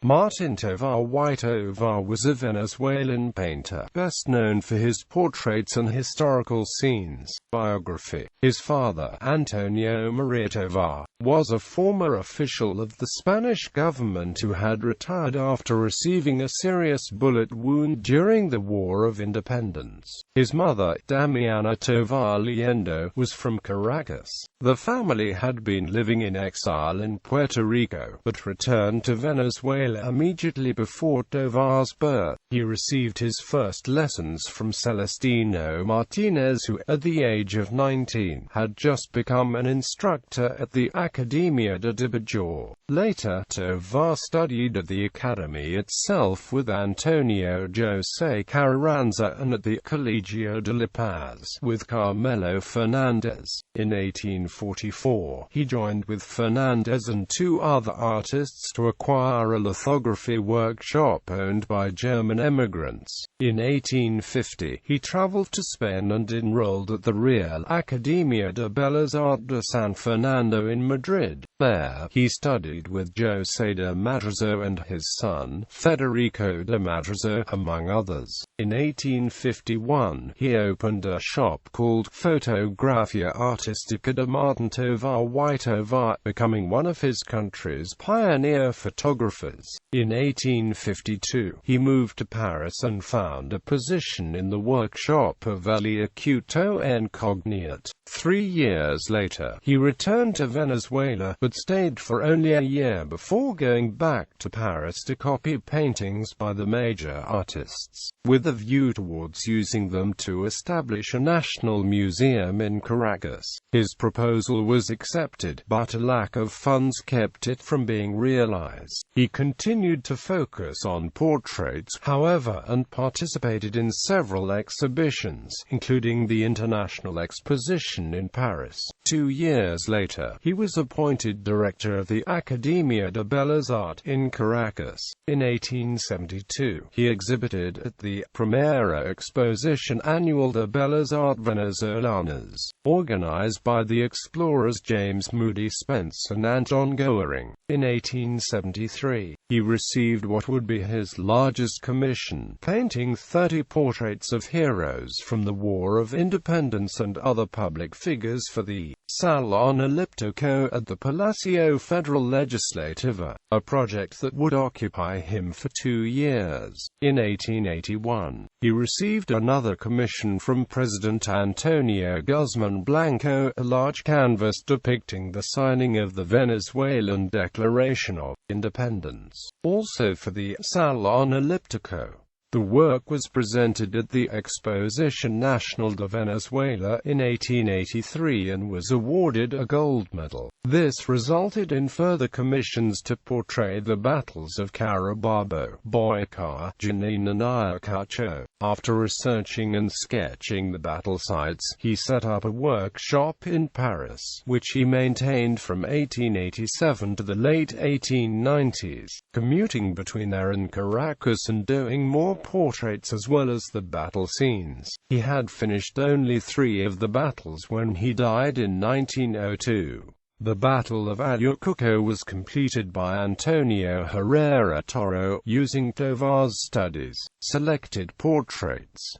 Martín Tovar y Tovar was a Venezuelan painter, best known for his portraits and historical scenes. Biography. His father, Antonio María Tovar, was a former official of the Spanish government who had retired after receiving a serious bullet wound during the War of Independence. His mother, Damiana Tovar Liendo, was from Caracas. The family had been living in exile in Puerto Rico, but returned to Venezuela immediately before Tovar's birth. He received his first lessons from Celestino Martinez, who, at the age of 19, had just become an instructor at the Academia de Bajor. Later, Tovar studied at the academy itself with Antonio José Carranza and at the Colegio de La Paz with Carmelo Fernández. In 1844, he joined with Fernández and two other artists to acquire a lithography workshop owned by German immigrants. In 1850, he traveled to Spain and enrolled at the Real Academia de Bellas Artes de San Fernando in Madrid. There, he studied with José de Madrazo and his son, Federico de Madrazo, among others. In 1851, he opened a shop called Fotografía Artística de Martín Tovar y Tovar, becoming one of his country's pioneer photographers. In 1852, he moved to Paris and found a position in the workshop of Elia Couto Incognito. 3 years later, he returned to Venezuela, but stayed for only a year before going back to Paris to copy paintings by the major artists, with a view towards using them to establish a national museum in Caracas. His proposal was accepted, but a lack of funds kept it from being realized. He continued to focus on portraits, however, and participated in several exhibitions, including the International Exposition in Paris. 2 years later, he was appointed director of the Academia de Bellas Artes in Caracas. In 1872, he exhibited at the Primera Exposición Anual de Bellas Artes Venezolanas, organized by the explorers James Moody Spence and Anton Goering. In 1873, he received what would be his largest commission, painting 30 portraits of heroes from the War of Independence and other public figures for the Salón Elíptico at the Palacio Federal Legislativo, a project that would occupy him for 2 years. In 1881, he received another commission from President Antonio Guzmán Blanco, a large canvas depicting the signing of the Venezuelan Declaration of Independence, also for the Salón Elíptico. The work was presented at the Exposición Nacional de Venezuela in 1883 and was awarded a gold medal. This resulted in further commissions to portray the battles of Carabobo, Boyacá, Junín and Ayacucho. After researching and sketching the battle sites, he set up a workshop in Paris, which he maintained from 1887 to the late 1890s, commuting between there and Caracas and doing more portraits as well as the battle scenes. He had finished only 3 of the battles when he died in 1902. The Battle of Ayacucho was completed by Antonio Herrera Toro, using Tovar's studies, selected portraits.